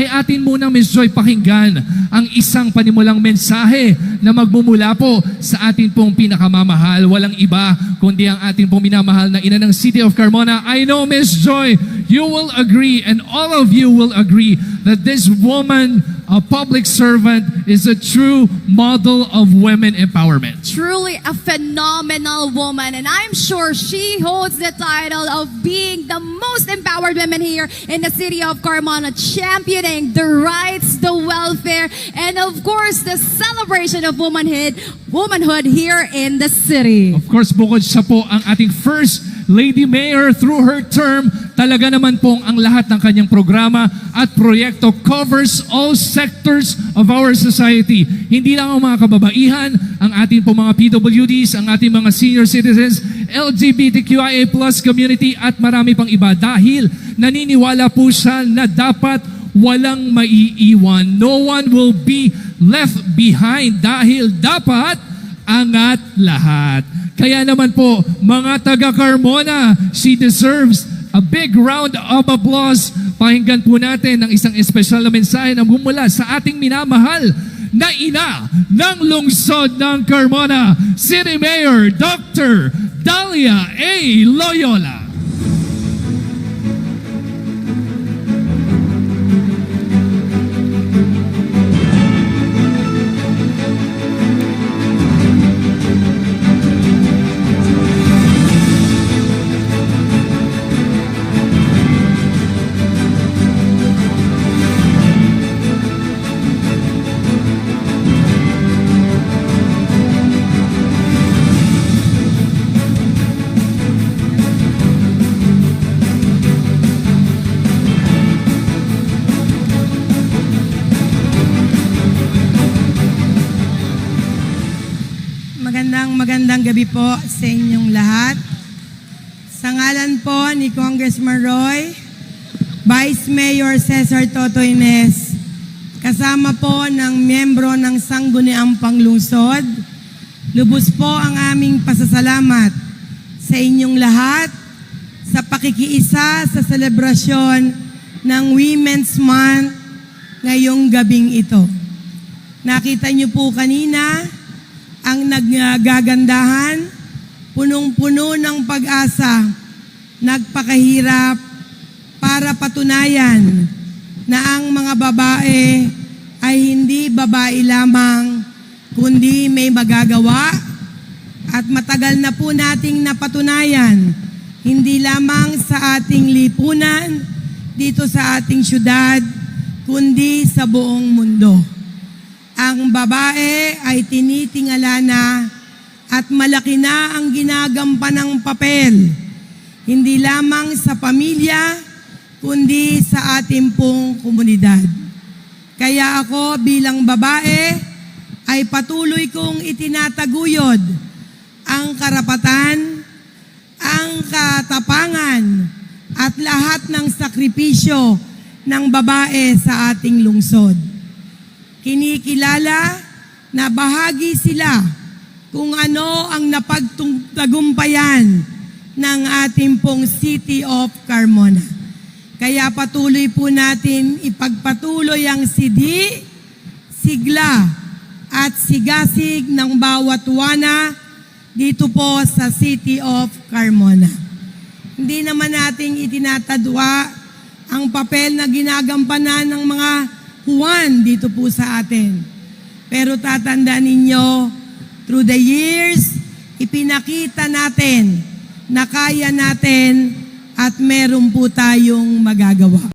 ay atin muna, Ms. Joy, pakinggan ang isang panimulang mensahe na magmumula po sa atin pong pinakamamahal. Walang iba kundi ang atin pong minamahal na ina ng City of Carmona. I know, Ms. Joy, you will agree and all of you will agree that this woman, a public servant, is a true model of women empowerment. Truly a phenomenal woman, and I'm sure she holds the title of being the most empowered woman here in the City of Carmona, championing the rights, the welfare, and of course, the celebration of womanhood here in the city. Of course, bukod siya po ang ating first Lady Mayor through her term, talaga naman pong ang lahat ng kanyang programa at proyekto covers all sectors of our society. Hindi lang ang mga kababaihan, ang ating pong mga PWDs, ang ating mga senior citizens, LGBTQIA+ community at marami pang iba dahil naniniwala po siya na dapat walang maiiwan. No one will be left behind dahil dapat angat lahat. Kaya naman po, mga taga-Carmona, she deserves a big round of applause. Pakinggan po natin ang isang espesyal na mensahe na mumula sa ating minamahal na ina ng lungsod ng Carmona, City Mayor Dr. Dalia A. Loyola. Magandang gabi po sa inyong lahat. Sa ngalan po ni Congressman Roy, Vice Mayor Cesar Toto Ines, kasama po ng miyembro ng Sangguniang Panglungsod, lubos po ang aming pasasalamat sa inyong lahat sa pakikiisa sa selebrasyon ng Women's Month ngayong gabing ito. Nakita niyo po kanina ang nagagandahan, punong-puno ng pag-asa, nagpakahirap para patunayan na ang mga babae ay hindi babae lamang, kundi may magagawa at matagal na po nating napatunayan, hindi lamang sa ating lipunan, dito sa ating syudad, kundi sa buong mundo. Ang babae ay tinitingala na at malaki na ang ginagampanang papel, hindi lamang sa pamilya, kundi sa ating pong komunidad. Kaya ako bilang babae ay patuloy kong itinataguyod ang karapatan, ang katapangan at lahat ng sakripisyo ng babae sa ating lungsod. Kinikilala na bahagi sila kung ano ang napagtagumpayan ng ating pong City of Carmona. Kaya patuloy po natin ipagpatuloy ang sidi, sigla at sigasig ng bawat wana dito po sa City of Carmona. Hindi naman nating itinatadwa ang papel na ginagampanan ng mga Juan dito po sa atin. Pero tatandaan ninyo, through the years, ipinakita natin na kaya natin at meron po tayong magagawa.